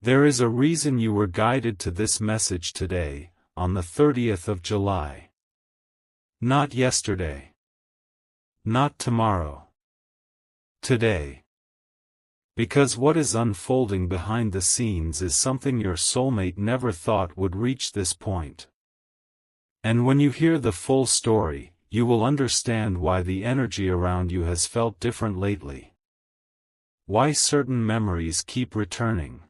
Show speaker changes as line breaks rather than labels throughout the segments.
There is a reason you were guided to this message today, on the 30th of July. Not yesterday. Not tomorrow. Today. Because what is unfolding behind the scenes is something your soulmate never thought would reach this point. And when you hear the full story, you will understand why the energy around you has felt different lately. Why certain memories keep returning.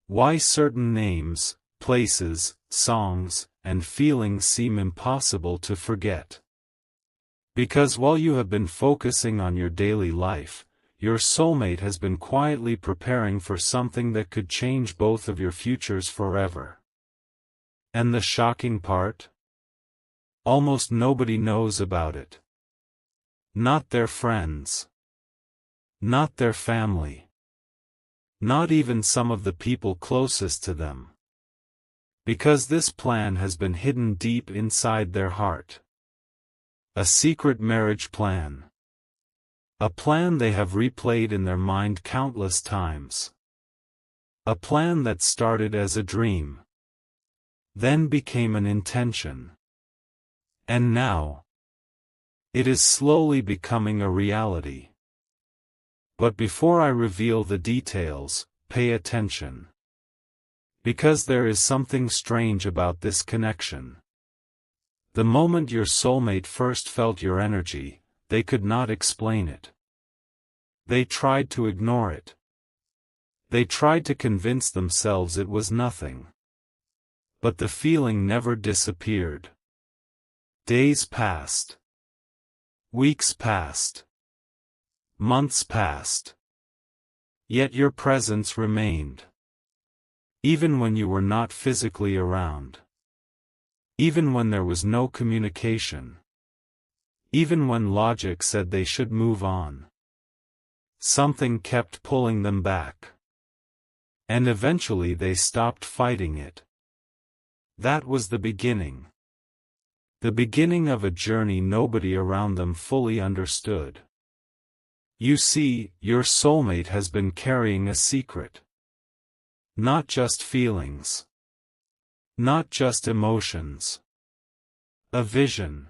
Why certain names, places, songs, and feelings seem impossible to forget. Because while you have been focusing on your daily life, your soulmate has been quietly preparing for something that could change both of your futures forever. And the shocking part? Almost nobody knows about it. Not their friends. Not their family. Not even some of the people closest to them. Because this plan has been hidden deep inside their heart. A secret marriage plan. A plan they have replayed in their mind countless times. A plan that started as a dream. Then became an intention. And now, it is slowly becoming a reality. But before I reveal the details, pay attention. Because there is something strange about this connection. The moment your soulmate first felt your energy, they could not explain it. They tried to ignore it. They tried to convince themselves it was nothing. But the feeling never disappeared. Days passed. Weeks passed. Months passed. Yet your presence remained. Even when you were not physically around. Even when there was no communication. Even when logic said they should move on. Something kept pulling them back. And eventually they stopped fighting it. That was the beginning. The beginning of a journey nobody around them fully understood. You see, your soulmate has been carrying a secret. Not just feelings. Not just emotions. A vision.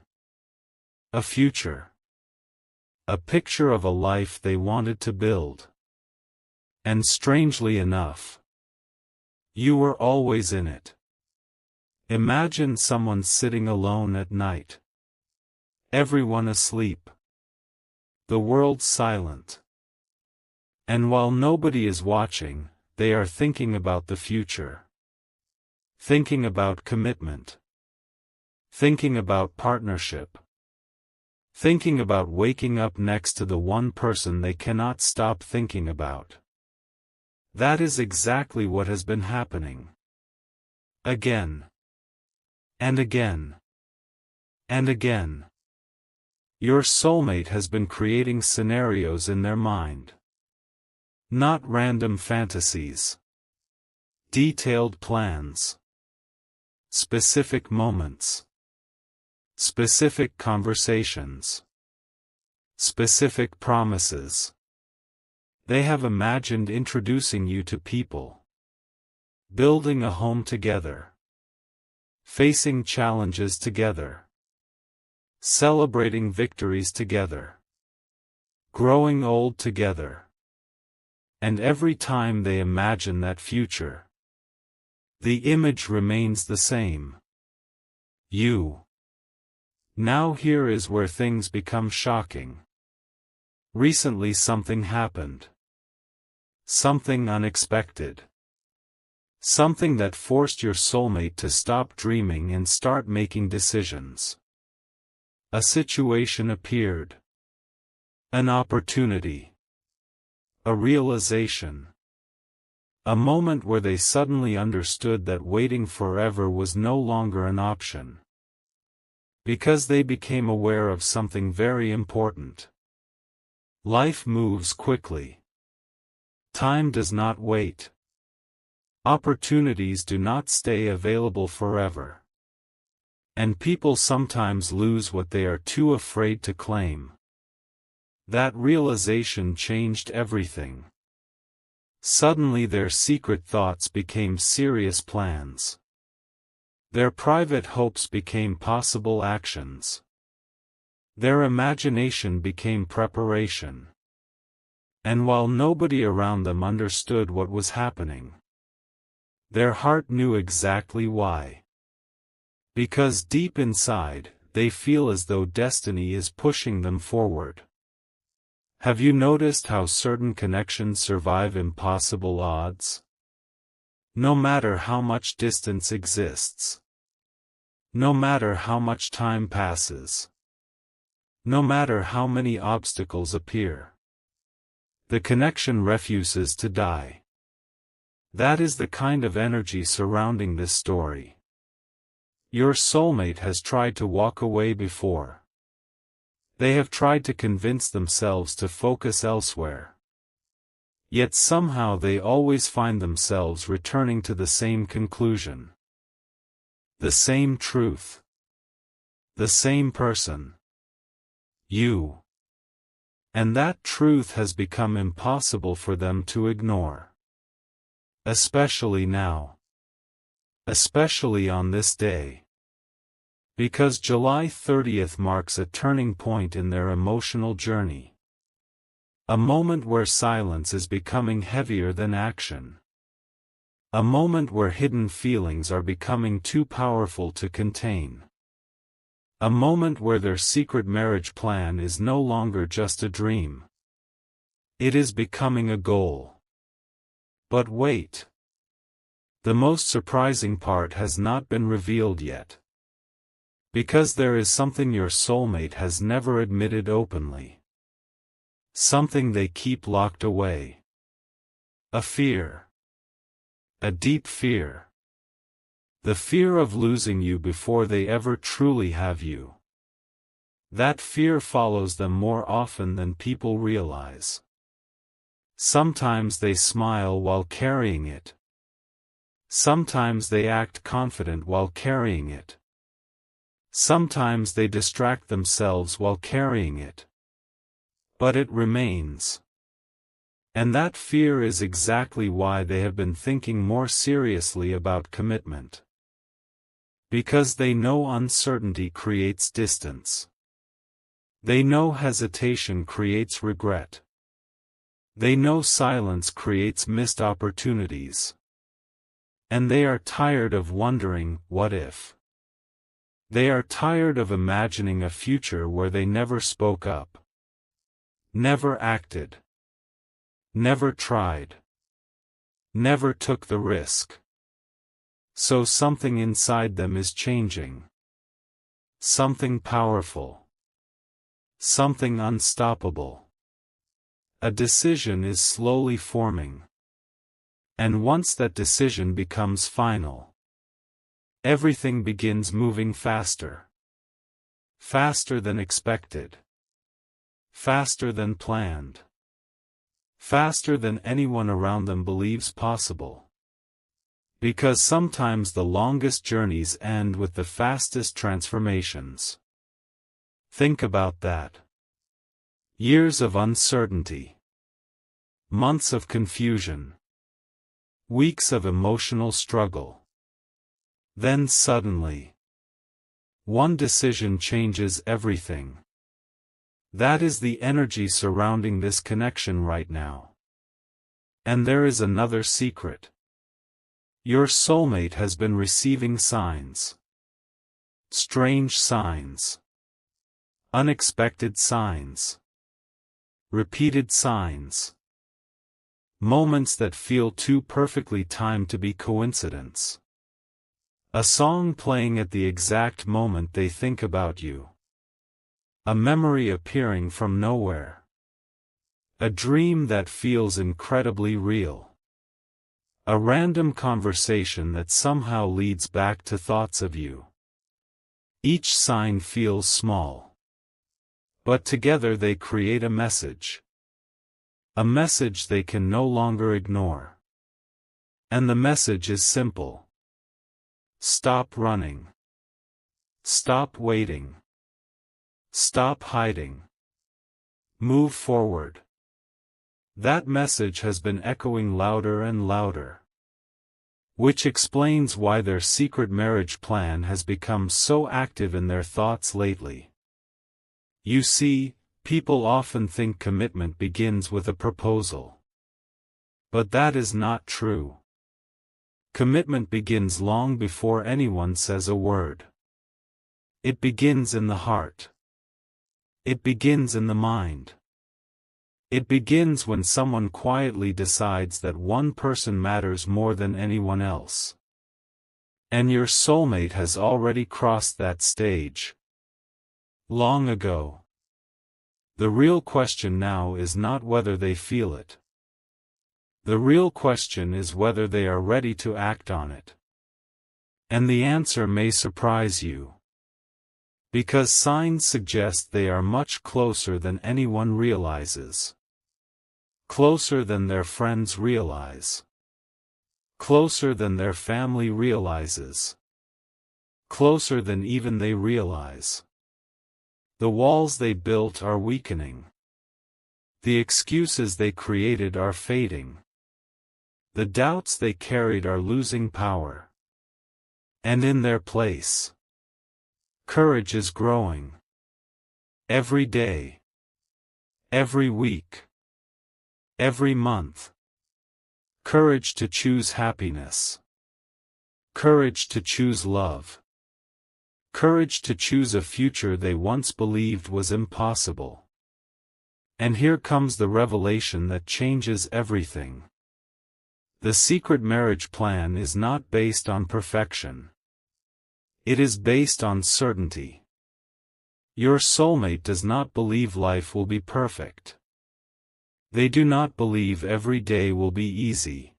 A future. A picture of a life they wanted to build. And strangely enough, you were always in it. Imagine someone sitting alone at night. Everyone asleep. The world silent. And while nobody is watching, they are thinking about the future. Thinking about commitment. Thinking about partnership. Thinking about waking up next to the one person they cannot stop thinking about. That is exactly what has been happening. Again. And again. And again. Your soulmate has been creating scenarios in their mind. Not random fantasies. Detailed plans. Specific moments. Specific conversations. Specific promises. They have imagined introducing you to people. Building a home together. Facing challenges together. Celebrating victories together. Growing old together. And every time they imagine that future, the image remains the same. You. Now here is where things become shocking. Recently something happened. Something unexpected. Something that forced your soulmate to stop dreaming and start making decisions. A situation appeared. An opportunity. A realization. A moment where they suddenly understood that waiting forever was no longer an option. Because they became aware of something very important. Life moves quickly. Time does not wait. Opportunities do not stay available forever. And people sometimes lose what they are too afraid to claim. That realization changed everything. Suddenly their secret thoughts became serious plans. Their private hopes became possible actions. Their imagination became preparation. And while nobody around them understood what was happening, their heart knew exactly why. Because deep inside, they feel as though destiny is pushing them forward. Have you noticed how certain connections survive impossible odds? No matter how much distance exists. No matter how much time passes. No matter how many obstacles appear. The connection refuses to die. That is the kind of energy surrounding this story. Your soulmate has tried to walk away before. They have tried to convince themselves to focus elsewhere. Yet somehow they always find themselves returning to the same conclusion. The same truth. The same person. You. And that truth has become impossible for them to ignore. Especially now. Especially on this day. Because July 30th marks a turning point in their emotional journey. A moment where silence is becoming heavier than action. A moment where hidden feelings are becoming too powerful to contain. A moment where their secret marriage plan is no longer just a dream. It is becoming a goal. But wait. The most surprising part has not been revealed yet. Because there is something your soulmate has never admitted openly. Something they keep locked away. A fear. A deep fear. The fear of losing you before they ever truly have you. That fear follows them more often than people realize. Sometimes they smile while carrying it. Sometimes they act confident while carrying it. Sometimes they distract themselves while carrying it. But it remains. And that fear is exactly why they have been thinking more seriously about commitment. Because they know uncertainty creates distance. They know hesitation creates regret. They know silence creates missed opportunities. And they are tired of wondering, what if? They are tired of imagining a future where they never spoke up. Never acted. Never tried. Never took the risk. So something inside them is changing. Something powerful. Something unstoppable. A decision is slowly forming. And once that decision becomes final, everything begins moving faster. Faster than expected. Faster than planned. Faster than anyone around them believes possible. Because sometimes the longest journeys end with the fastest transformations. Think about that. Years of uncertainty. Months of confusion. Weeks of emotional struggle. Then suddenly, one decision changes everything. That is the energy surrounding this connection right now. And there is another secret. Your soulmate has been receiving signs. Strange signs. Unexpected signs. Repeated signs. Moments that feel too perfectly timed to be coincidence. A song playing at the exact moment they think about you. A memory appearing from nowhere. A dream that feels incredibly real. A random conversation that somehow leads back to thoughts of you. Each sign feels small. But together they create a message. A message they can no longer ignore. And the message is simple. Stop running. Stop waiting. Stop hiding. Move forward. That message has been echoing louder and louder. Which explains why their secret marriage plan has become so active in their thoughts lately. You see, people often think commitment begins with a proposal. But that is not true. Commitment begins long before anyone says a word. It begins in the heart. It begins in the mind. It begins when someone quietly decides that one person matters more than anyone else. And your soulmate has already crossed that stage. Long ago. The real question now is not whether they feel it. The real question is whether they are ready to act on it. And the answer may surprise you. Because signs suggest they are much closer than anyone realizes. Closer than their friends realize. Closer than their family realizes. Closer than even they realize. The walls they built are weakening. The excuses they created are fading. The doubts they carried are losing power. And in their place, courage is growing. Every day. Every week. Every month. Courage to choose happiness. Courage to choose love. Courage to choose a future they once believed was impossible. And here comes the revelation that changes everything. The secret marriage plan is not based on perfection. It is based on certainty. Your soulmate does not believe life will be perfect. They do not believe every day will be easy.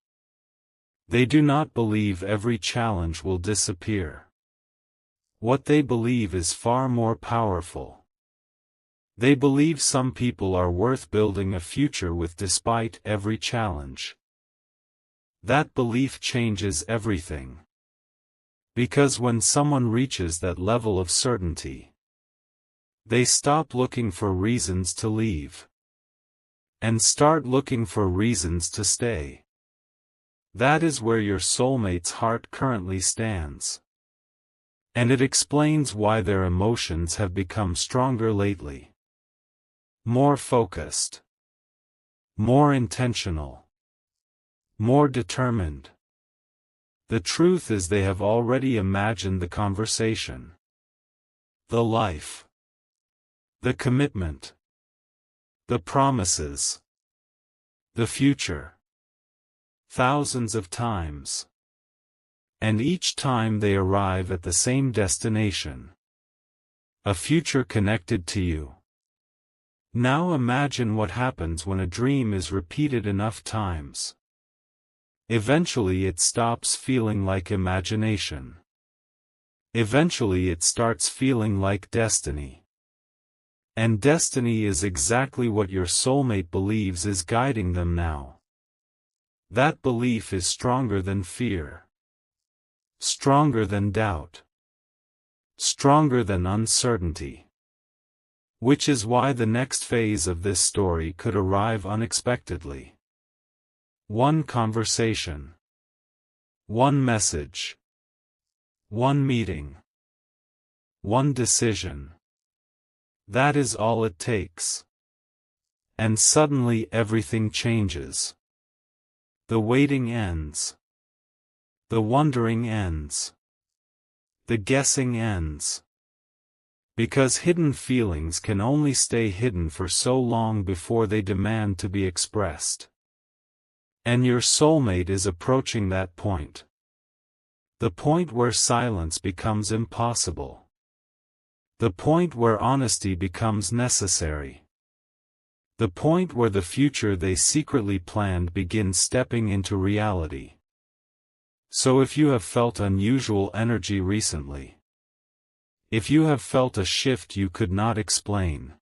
They do not believe every challenge will disappear. What they believe is far more powerful. They believe some people are worth building a future with despite every challenge. That belief changes everything. Because when someone reaches that level of certainty, they stop looking for reasons to leave. And start looking for reasons to stay. That is where your soulmate's heart currently stands. And it explains why their emotions have become stronger lately. More focused. More intentional. More determined. The truth is they have already imagined the conversation. The life. The commitment. The promises. The future. Thousands of times. And each time they arrive at the same destination. A future connected to you. Now imagine what happens when a dream is repeated enough times. Eventually it stops feeling like imagination. Eventually it starts feeling like destiny. And destiny is exactly what your soulmate believes is guiding them now. That belief is stronger than fear. Stronger than doubt. Stronger than uncertainty. Which is why the next phase of this story could arrive unexpectedly. One conversation. One message. One meeting. One decision. That is all it takes. And suddenly everything changes. The waiting ends. The wondering ends. The guessing ends. Because hidden feelings can only stay hidden for so long before they demand to be expressed. And your soulmate is approaching that point. The point where silence becomes impossible. The point where honesty becomes necessary. The point where the future they secretly planned begins stepping into reality. So if you have felt unusual energy recently, if you have felt a shift you could not explain,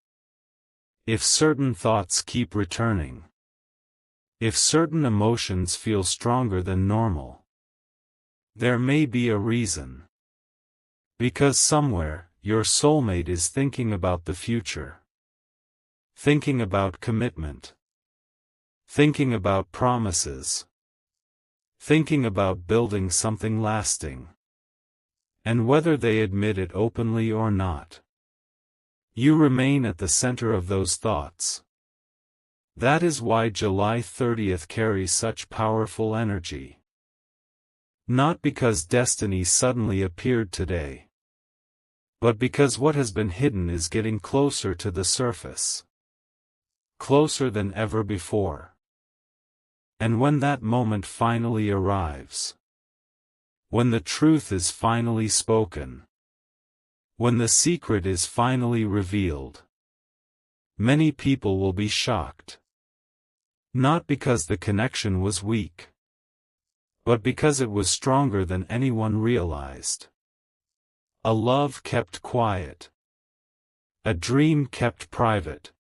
if certain thoughts keep returning, if certain emotions feel stronger than normal, there may be a reason. Because somewhere, your soulmate is thinking about the future. Thinking about commitment. thinking about promises, thinking about building something lasting. And whether they admit it openly or not, you remain at the center of those thoughts. That is why July 30th carries such powerful energy. Not because destiny suddenly appeared today, but because what has been hidden is getting closer to the surface. Closer than ever before. And when that moment finally arrives, when the truth is finally spoken, when the secret is finally revealed, many people will be shocked. Not because the connection was weak, but because it was stronger than anyone realized. A love kept quiet. A dream kept private.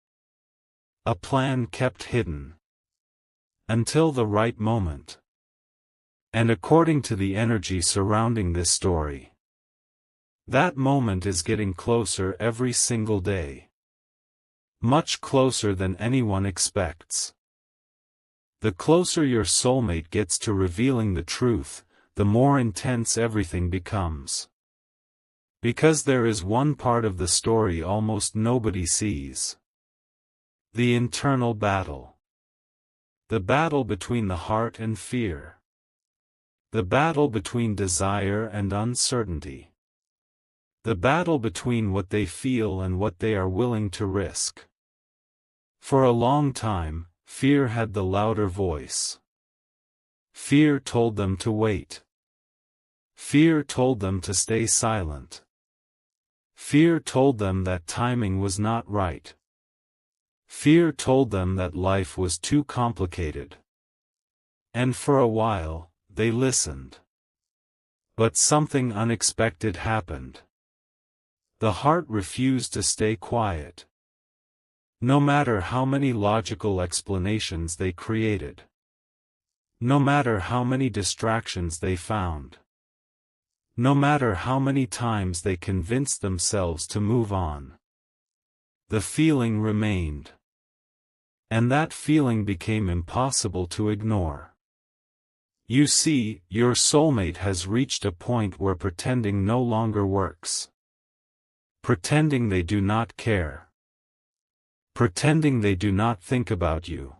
A plan kept hidden. Until the right moment. And according to the energy surrounding this story, that moment is getting closer every single day. Much closer than anyone expects. The closer your soulmate gets to revealing the truth, the more intense everything becomes. Because there is one part of the story almost nobody sees. The internal battle. The battle between the heart and fear. The battle between desire and uncertainty. The battle between what they feel and what they are willing to risk. For a long time, fear had the louder voice. Fear told them to wait. Fear told them to stay silent. Fear told them that timing was not right. Fear told them that life was too complicated. And for a while, they listened. But something unexpected happened. The heart refused to stay quiet. No matter how many logical explanations they created. No matter how many distractions they found. No matter how many times they convinced themselves to move on. The feeling remained. And that feeling became impossible to ignore. You see, your soulmate has reached a point where pretending no longer works. Pretending they do not care. Pretending they do not think about you.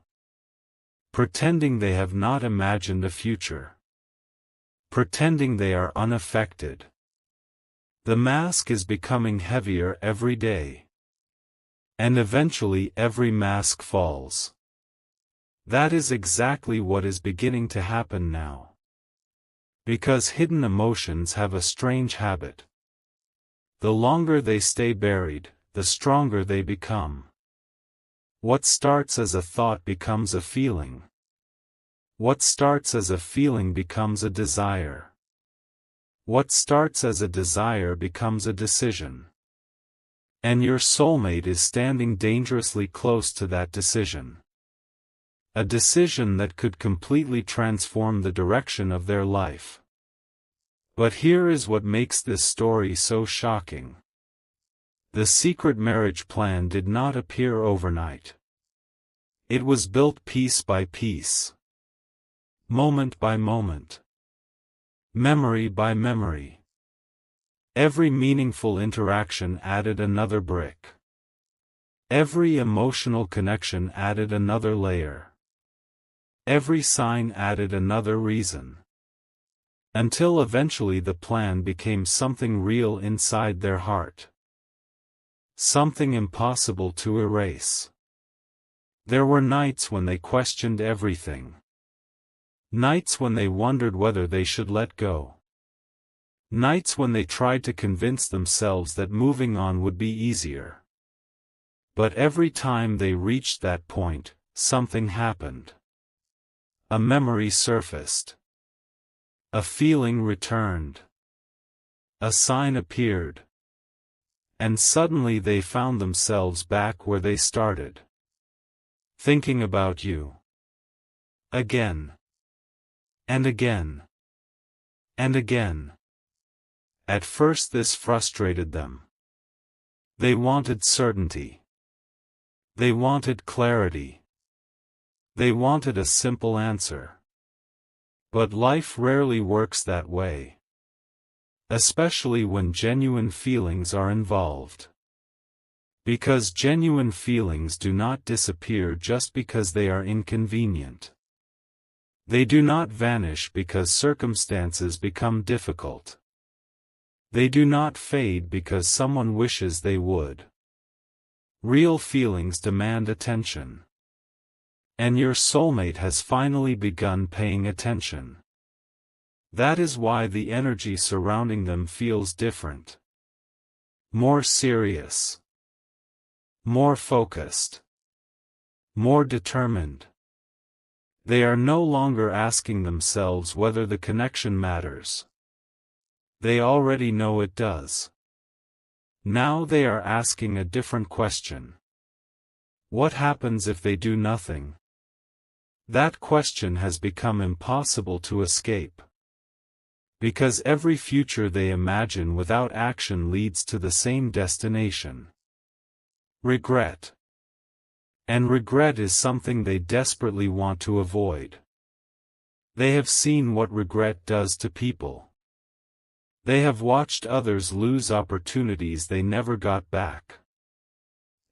Pretending they have not imagined a future. Pretending they are unaffected. The mask is becoming heavier every day. And eventually every mask falls. That is exactly what is beginning to happen now. Because hidden emotions have a strange habit. The longer they stay buried, the stronger they become. What starts as a thought becomes a feeling. What starts as a feeling becomes a desire. What starts as a desire becomes a decision. And your soulmate is standing dangerously close to that decision. A decision that could completely transform the direction of their life. But here is what makes this story so shocking. The secret marriage plan did not appear overnight. It was built piece by piece. Moment by moment. Memory by memory. Every meaningful interaction added another brick. Every emotional connection added another layer. Every sign added another reason. Until eventually the plan became something real inside their heart. Something impossible to erase. There were nights when they questioned everything. Nights when they wondered whether they should let go. Nights when they tried to convince themselves that moving on would be easier. But every time they reached that point, something happened. A memory surfaced. A feeling returned. A sign appeared. And suddenly they found themselves back where they started. Thinking about you. Again. And again. And again. At first this frustrated them. They wanted certainty. They wanted clarity. They wanted a simple answer. But life rarely works that way. Especially when genuine feelings are involved. Because genuine feelings do not disappear just because they are inconvenient. They do not vanish because circumstances become difficult. They do not fade because someone wishes they would. Real feelings demand attention. And your soulmate has finally begun paying attention. That is why the energy surrounding them feels different. More serious. More focused. More determined. They are no longer asking themselves whether the connection matters. They already know it does. Now they are asking a different question. What happens if they do nothing? That question has become impossible to escape. Because every future they imagine without action leads to the same destination. Regret. And regret is something they desperately want to avoid. They have seen what regret does to people. They have watched others lose opportunities they never got back.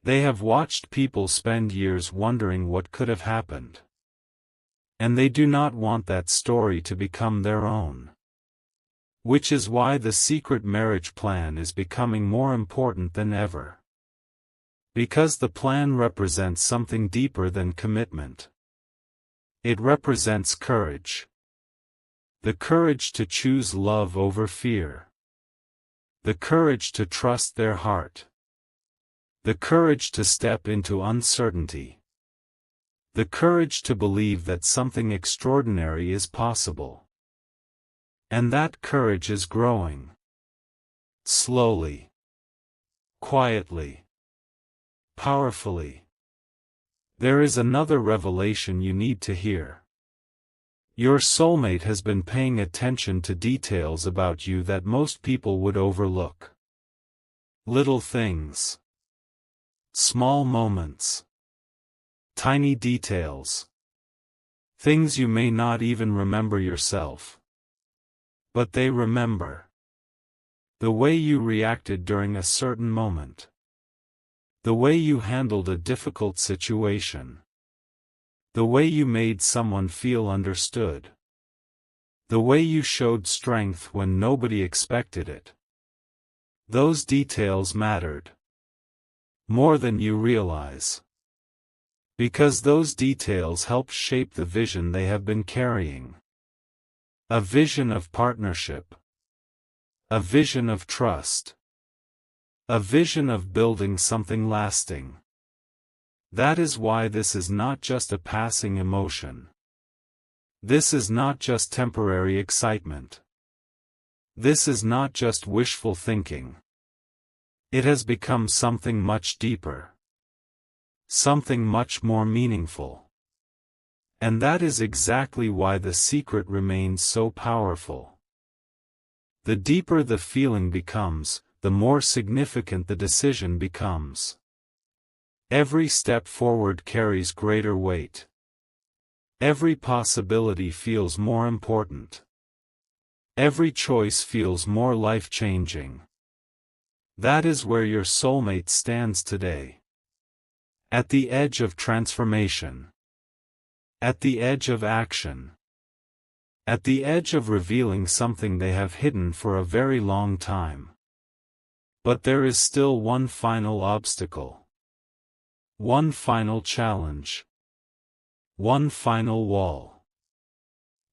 They have watched people spend years wondering what could have happened. And they do not want that story to become their own. Which is why the secret marriage plan is becoming more important than ever. Because the plan represents something deeper than commitment. It represents courage. The courage to choose love over fear. The courage to trust their heart. The courage to step into uncertainty. The courage to believe that something extraordinary is possible. And that courage is growing. Slowly. Quietly. Powerfully. There is another revelation you need to hear. Your soulmate has been paying attention to details about you that most people would overlook. Little things. Small moments. Tiny details. Things you may not even remember yourself. But they remember. The way you reacted during a certain moment. The way you handled a difficult situation. The way you made someone feel understood. The way you showed strength when nobody expected it. Those details mattered. More than you realize. Because those details help shape the vision they have been carrying. A vision of partnership. A vision of trust. A vision of building something lasting. That is why this is not just a passing emotion. This is not just temporary excitement. This is not just wishful thinking. It has become something much deeper. Something much more meaningful. And that is exactly why the secret remains so powerful. The deeper the feeling becomes, the more significant the decision becomes. Every step forward carries greater weight. Every possibility feels more important. Every choice feels more life-changing. That is where your soulmate stands today. At the edge of transformation. At the edge of action. At the edge of revealing something they have hidden for a very long time. But there is still one final obstacle. One final challenge. One final wall.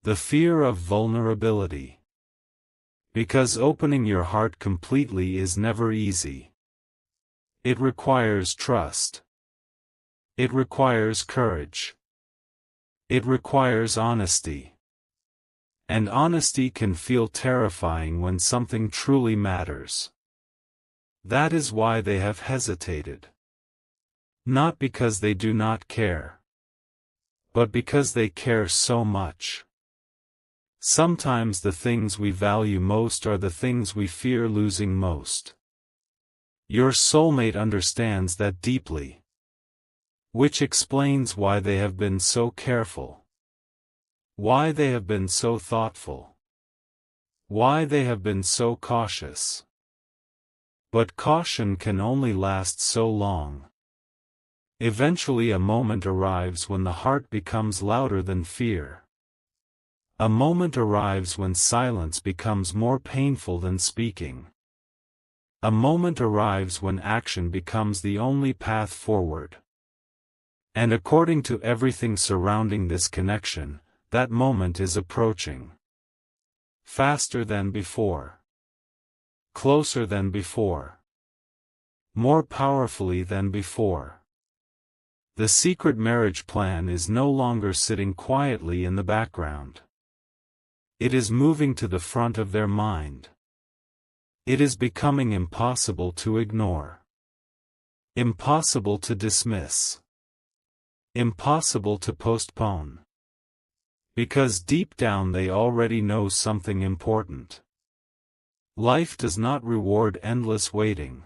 The fear of vulnerability. Because opening your heart completely is never easy. It requires trust. It requires courage. It requires honesty. And honesty can feel terrifying when something truly matters. That is why they have hesitated. Not because they do not care. But because they care so much. Sometimes the things we value most are the things we fear losing most. Your soulmate understands that deeply. which explains why they have been so careful, why they have been so thoughtful, why they have been so cautious. But caution can only last so long. Eventually a moment arrives when the heart becomes louder than fear. A moment arrives when silence becomes more painful than speaking. A moment arrives when action becomes the only path forward. And according to everything surrounding this connection, that moment is approaching. Faster than before. Closer than before. More powerfully than before. The secret marriage plan is no longer sitting quietly in the background. It is moving to the front of their mind. It is becoming impossible to ignore. Impossible to dismiss. Impossible to postpone. Because deep down they already know something important. Life does not reward endless waiting.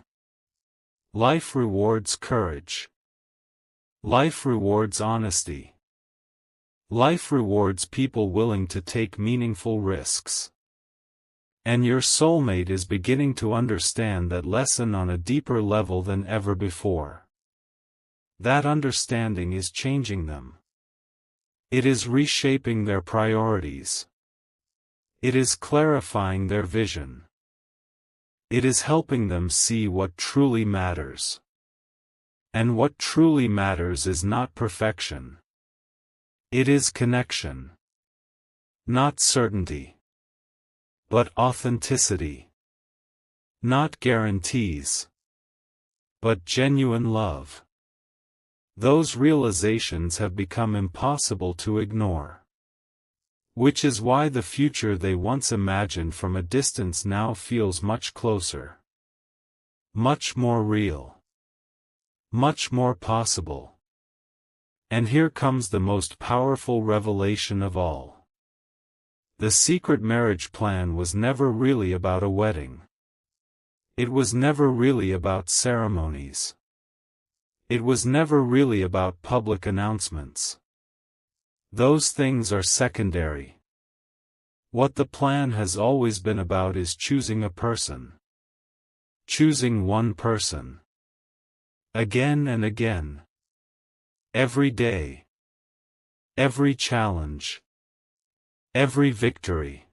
Life rewards courage. Life rewards honesty. Life rewards people willing to take meaningful risks. And your soulmate is beginning to understand that lesson on a deeper level than ever before. That understanding is changing them. It is reshaping their priorities. It is clarifying their vision. It is helping them see what truly matters. And what truly matters is not perfection. It is connection. Not certainty. But authenticity. Not guarantees. But genuine love. Those realizations have become impossible to ignore. Which is why the future they once imagined from a distance now feels much closer. Much more real. Much more possible. And here comes the most powerful revelation of all. The secret marriage plan was never really about a wedding. It was never really about ceremonies. It was never really about public announcements. Those things are secondary. What the plan has always been about is choosing a person. Choosing one person. Again and again. Every day. Every challenge. Every victory.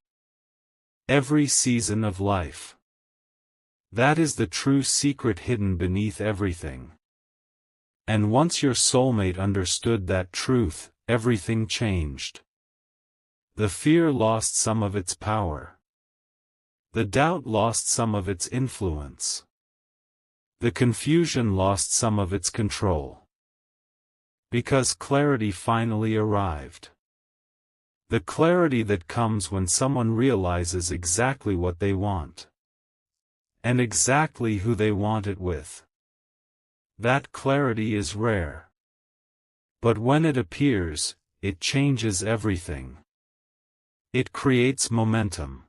Every season of life. That is the true secret hidden beneath everything. And once your soulmate understood that truth, everything changed. The fear lost some of its power. The doubt lost some of its influence. The confusion lost some of its control. Because clarity finally arrived. The clarity that comes when someone realizes exactly what they want. And exactly who they want it with. That clarity is rare. But when it appears, it changes everything. It creates momentum.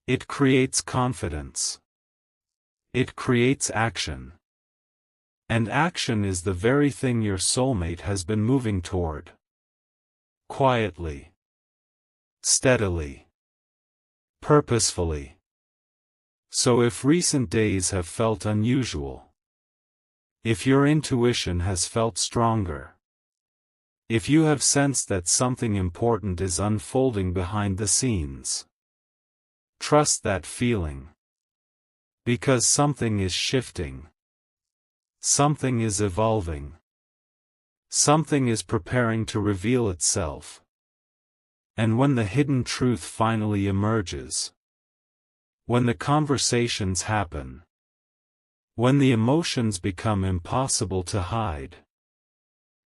It creates confidence. It creates action. And action is the very thing your soulmate has been moving toward. Quietly. Steadily. Purposefully. So if recent days have felt unusual, if your intuition has felt stronger, if you have sensed that something important is unfolding behind the scenes, trust that feeling. Because something is shifting. Something is evolving. Something is preparing to reveal itself. And when the hidden truth finally emerges, when the conversations happen, when the emotions become impossible to hide,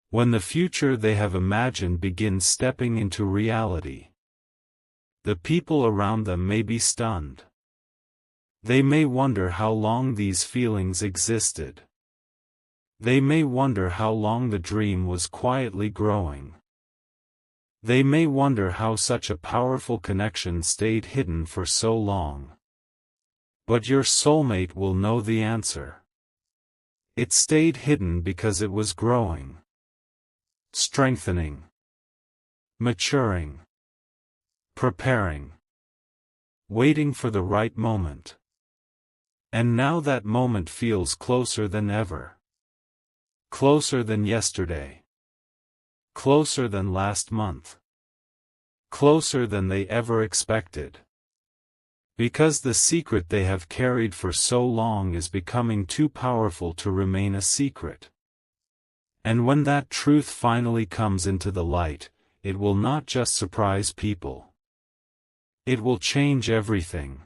when the future they have imagined begins stepping into reality, the people around them may be stunned. They may wonder how long these feelings existed. They may wonder how long the dream was quietly growing. They may wonder how such a powerful connection stayed hidden for so long. But your soulmate will know the answer. It stayed hidden because it was growing, strengthening, maturing, preparing, waiting for the right moment. And now that moment feels closer than ever. Closer than yesterday. Closer than last month. Closer than they ever expected. Because the secret they have carried for so long is becoming too powerful to remain a secret. And when that truth finally comes into the light, it will not just surprise people. It will change everything.